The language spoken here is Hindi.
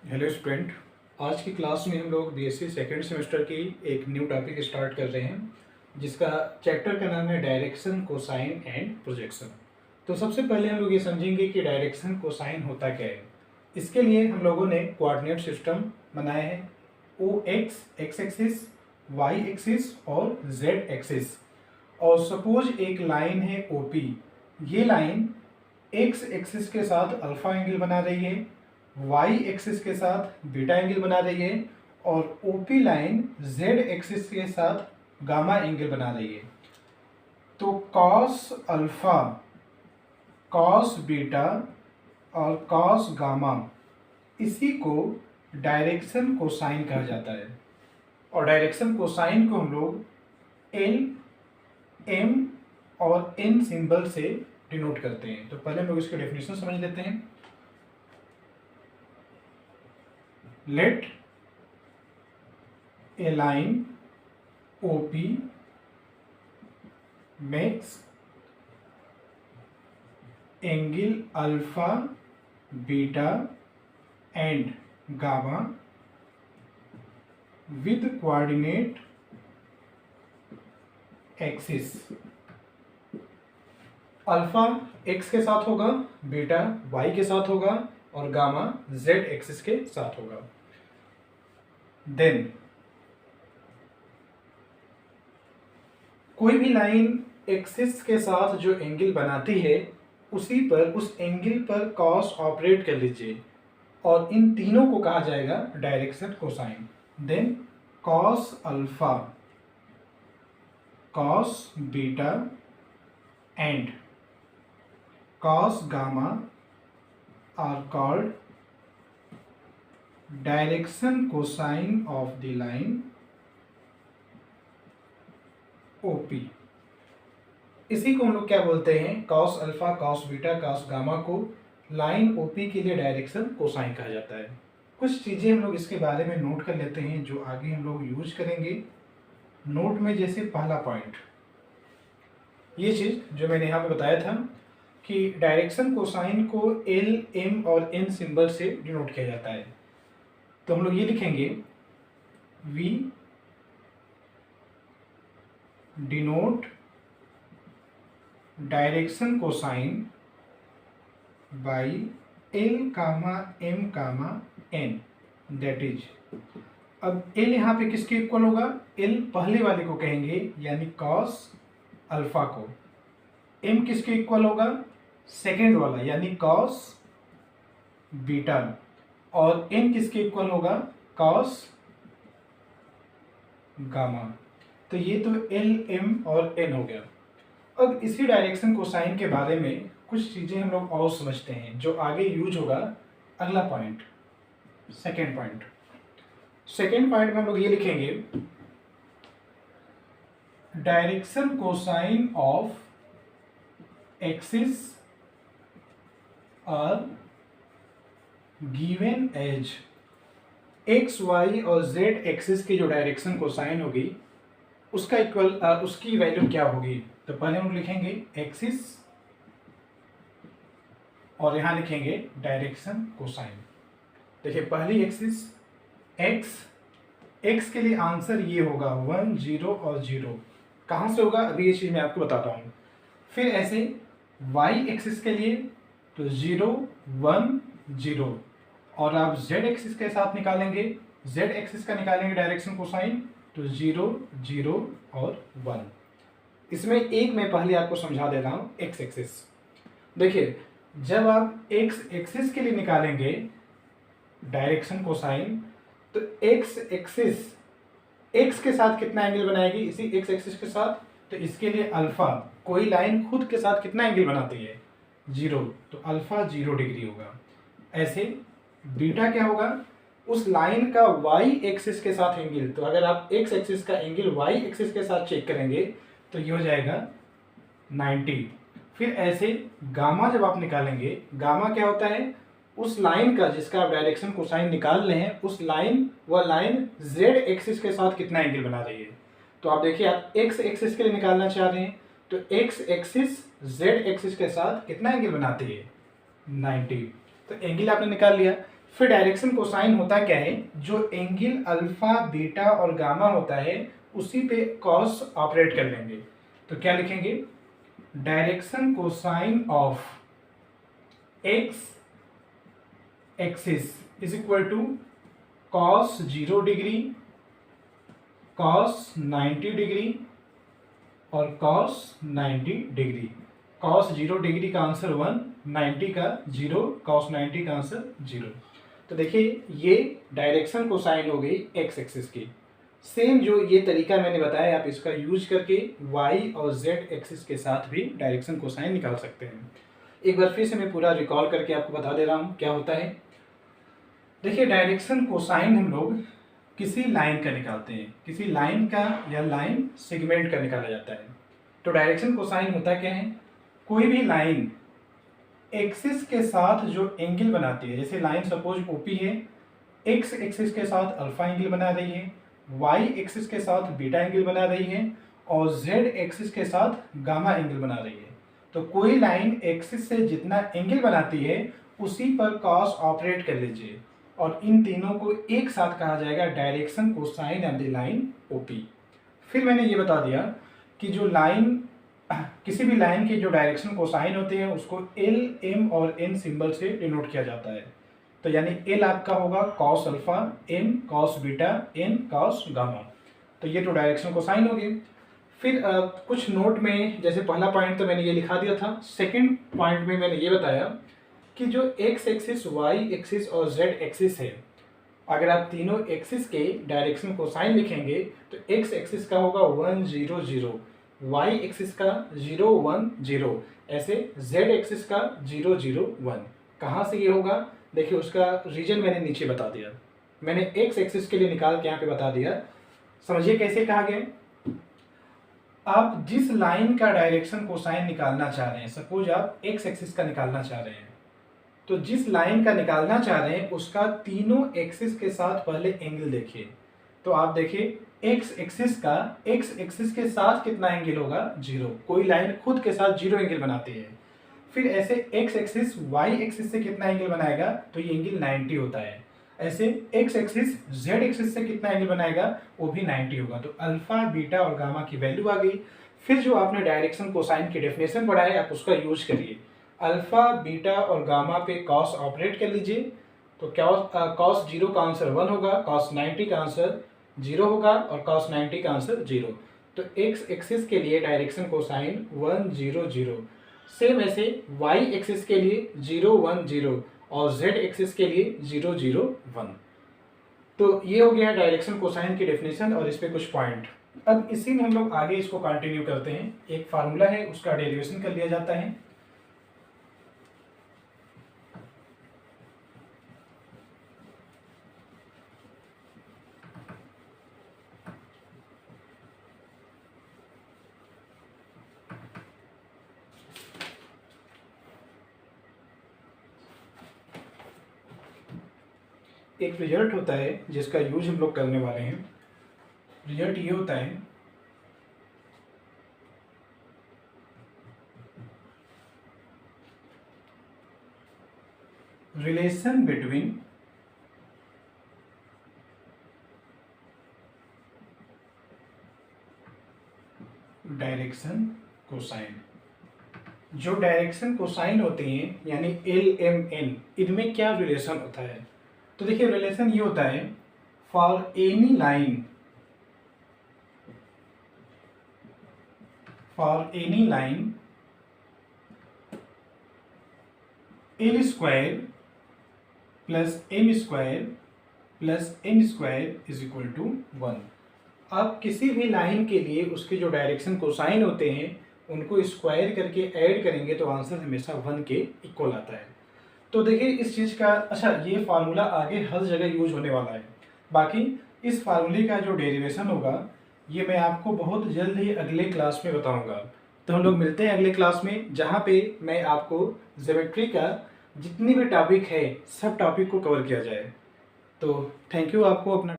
Hello student. आज की क्लास में हम लोग बीएससी सेकेंड सेमेस्टर की एक न्यू टॉपिक स्टार्ट कर रहे हैं जिसका चैप्टर का नाम है डायरेक्शन कोसाइन एंड प्रोजेक्शन। तो सबसे पहले हम लोग ये समझेंगे कि डायरेक्शन कोसाइन होता क्या है। इसके लिए हम लोगों ने कोऑर्डिनेट सिस्टम बनाया है। ओ एक्स एक्सिस, वाई एक्सिस और जेड एक्सिस। और सपोज एक लाइन है ओपी। ये लाइन एक्स एक्सिस के साथ अल्फा एंगल बना रही है, वाई एक्सिस के साथ बीटा एंगल बना रही है और ओपी लाइन जेड एक्सिस के साथ गामा एंगल बना रही है। तो कॉस अल्फा, कॉस बीटा और कॉस गामा, इसी को डायरेक्शन कोसाइन कहा जाता है। और डायरेक्शन कोसाइन को हम लोग एल, एम और एन सिंबल से डिनोट करते हैं। तो पहले हम लोग इसके डेफिनेशन समझ लेते हैं। Let a line OP makes angle alpha, beta and gamma with coordinate axis। Alpha x के साथ होगा, बीटा वाई के साथ होगा और गामा जेड एक्सिस के साथ होगा। देन कोई भी लाइन एक्सिस के साथ जो एंगल बनाती है उसी पर, उस एंगल पर कॉस ऑपरेट कर लीजिए और इन तीनों को कहा जाएगा direction cosine. Then cos alpha, cos beta and cos gamma are called direction cosine of the line OP. इसी को हम लोग क्या बोलते हैं, cos alpha, cos beta, cos gamma को लाइन ओपी के लिए डायरेक्शन कोसाइन कहा जाता है। कुछ चीज़ें हम लोग इसके बारे में नोट कर लेते हैं जो आगे हम लोग यूज करेंगे नोट में। जैसे पहला पॉइंट, ये चीज़ जो मैंने यहाँ पे बताया था कि डायरेक्शन कोसाइन को एल, एम और एन सिंबल से डिनोट किया जाता है। तो हम लोग ये लिखेंगे, we denote direction cosine by L comma M comma N, that is. अब एल यहाँ पे किसके इक्वल होगा, एल पहले वाले को कहेंगे यानी कॉस अल्फा को। एम किसके इक्वल होगा, सेकेंड वाला यानी कॉस बीटा। और एन किसके इक्वल होगा, कॉस गामा। तो ये तो एल, एम और एन हो गया। अब इसी डायरेक्शन कोसाइन के बारे में कुछ चीज़ें हम लोग और समझते हैं जो आगे यूज होगा। अगला point, second point. Second point में हम लोग ये लिखेंगे, direction cosine of axis are given as X, Y और जेड एक्सिस की जो डायरेक्शन कोसाइन होगी उसका इक्वल, उसकी वैल्यू क्या होगी। तो पहले हम लिखेंगे एक्सिस और यहां लिखेंगे डायरेक्शन कोसाइन। देखिए पहली एक्सिस एक्स, एक्स के लिए आंसर ये होगा 1, 0 और 0। कहां से होगा अभी ये चीज मैं आपको बताता हूं। फिर ऐसे वाई एक्सिस के लिए तो 0, 1, 0। और आप जेड एक्सिस के साथ निकालेंगे, जेड एक्सिस का निकालेंगे डायरेक्शन कोसाइन तो 0, 0 और 1। इसमें एक मैं पहले आपको समझा दे रहा हूँ, एक्स एक्सिस। देखिए जब आप एक्स एक्सिस के लिए निकालेंगे डायरेक्शन कोसाइन तो एक्स एक्सिस एक्स के साथ कितना एंगल बनाएगी, इसी एक्स एक्सिस के साथ। तो इसके लिए अल्फा, कोई लाइन खुद के साथ कितना एंगल बनाती है, 0, तो अल्फा 0 डिग्री होगा। ऐसे बीटा क्या होगा, उस लाइन का वाई एक्सिस के साथ एंगल। तो अगर आप एक्स एक्सिस का एंगल वाई एक्सिस के साथ चेक करेंगे तो ये हो जाएगा 90। फिर ऐसे गामा जब आप निकालेंगे, गामा क्या होता है, उस लाइन का जिसका आप डायरेक्शन कोसाइन निकाल रहे हैं उस लाइन, वह लाइन जेड एक्सिस के साथ कितना एंगल बना रही है। तो आप देखिए आप एक्स एक्सिस के लिए निकालना चाह रहे हैं तो एक्स एक्सिस जेड एक्सिस के साथ कितना एंगल बनाती है, 90। तो एंगल आपने निकाल लिया। फिर डायरेक्शन कोसाइन होता क्या है, जो एंगल अल्फा बीटा और गामा होता है उसी पे कॉस ऑपरेट कर लेंगे। तो क्या लिखेंगे, direction cosine of X axis is equal to cos 0 degree, cos 90 degree और कॉस 90 डिग्री। कॉस 0 डिग्री का आंसर 1, 90 का 0, कॉस 90 का आंसर 0। तो देखिए ये डायरेक्शन कोसाइन हो गई एक्स एक्सिस की। सेम जो ये तरीका मैंने बताया आप इसका यूज करके वाई और जेड एक्सिस के साथ भी डायरेक्शन कोसाइन निकाल सकते हैं। एक बार फिर से मैं पूरा रिकॉल करके आपको बता दे रहा हूँ क्या होता है। देखिए डायरेक्शन कोसाइन हम लोग किसी लाइन का निकालते हैं, किसी लाइन का या लाइन सेगमेंट का निकाला जाता है। तो डायरेक्शन कोसाइन होता क्या है, कोई भी लाइन एक्सिस के साथ जो एंगल बनाती है, जैसे लाइन सपोज ओपी है, एक्स एक्सिस के साथ अल्फा एंगल बना रही है, वाई एक्सिस के साथ बीटा एंगल बना रही है और जेड एक्सिस के साथ गामा एंगल बना रही है। तो कोई लाइन एक्सिस से जितना एंगल बनाती है उसी पर कॉस ऑपरेट कर लीजिए और इन तीनों को एक साथ कहा जाएगा direction cosine of the line OP. फिर मैंने ये बता दिया कि जो लाइन, किसी भी लाइन के जो डायरेक्शन कोसाइन होते हैं उसको एल, एम और एन सिंबल से डिनोट किया जाता है। तो यानी एल आपका होगा cos alpha, M cos beta, N cos gamma. तो ये तो डायरेक्शन कोसाइन हो गई। फिर कुछ नोट में, जैसे पहला पॉइंट तो मैंने ये लिखा दिया था, सेकंड पॉइंट में मैंने ये बताया कि जो एक्स एक्सिस, वाई एक्सिस और जेड एक्सिस है, अगर आप तीनों एक्सिस के डायरेक्शन कोसाइन लिखेंगे तो एक्स एक्सिस का होगा 1 0 0, वाई एक्सिस का 0 1 0, ऐसे जेड एक्सिस का 0 0 1। कहाँ से ये होगा, देखिए उसका रीजन मैंने नीचे बता दिया। मैंने एक्स एक्सिस के लिए निकाल के यहाँ पे बता दिया। समझिए कैसे कहा गया। आप जिस लाइन का डायरेक्शन कोसाइन निकालना चाह रहे हैं, सपोज आप एक्स एक्सिस का निकालना चाह रहे हैं, तो जिस लाइन का निकालना चाह रहे हैं उसका तीनों एक्सिस के साथ पहले एंगल देखिए। तो आप देखिए एक्स एक्सिस के साथ कितना एंगल होगा, 0। कोई लाइन खुद के साथ 0 एंगल बनाती है। फिर ऐसे एक्स एक्सिस वाई एक्सिस से कितना एंगल बनाएगा, तो ये एंगल 90 होता है। ऐसे एक्स एक्सिस जेड एक्सिस से कितना एंगल बनाएगा, वो भी 90 होगा। तो अल्फा बीटा और गामा की वैल्यू आ गई। फिर जो आपने डायरेक्शन कोसाइन की डेफिनेशन पढ़ा है आप उसका यूज करिए। अल्फा बीटा और गामा पे कॉस ऑपरेट कर लीजिए। तो कॉस 0 का आंसर 1 होगा, कॉस 90 का आंसर 0 होगा और कॉस 90 का आंसर 0। तो एक्स एक्सिस के लिए डायरेक्शन कोसाइन 1 0 0। सेम ऐसे वाई एक्सिस के लिए 0 1 0 और जेड एक्सिस के लिए 0 0 1। तो ये हो गया डायरेक्शन कोसाइन की डेफिनेशन और इस पे कुछ पॉइंट। अब इसी में हम लोग आगे इसको कंटिन्यू करते हैं। एक फार्मूला है उसका डेरिवेशन कर लिया जाता है। एक रिजल्ट होता है जिसका यूज हम लोग करने वाले हैं। रिजल्ट ये होता है रिलेशन बिटवीन डायरेक्शन कोसाइन। जो डायरेक्शन कोसाइन होते हैं यानी एल एम एन, इनमें क्या रिलेशन होता है। तो देखिए रिलेशन ये होता है, for any line, L square plus M square plus N square is equal to 1। आप किसी भी लाइन के लिए उसके जो डायरेक्शन कोसाइन होते हैं उनको स्क्वायर करके ऐड करेंगे तो आंसर हमेशा 1 के इक्वल आता है। तो देखिए इस चीज़ का, अच्छा ये फार्मूला आगे हर जगह यूज होने वाला है। बाकी इस फार्मूले का जो डेरिवेशन होगा ये मैं आपको बहुत जल्द ही अगले क्लास में बताऊंगा। तो हम लोग मिलते हैं अगले क्लास में, जहाँ पे मैं आपको ज्योमेट्री का जितनी भी टॉपिक है सब टॉपिक को कवर किया जाए। तो थैंक यू आपको अपना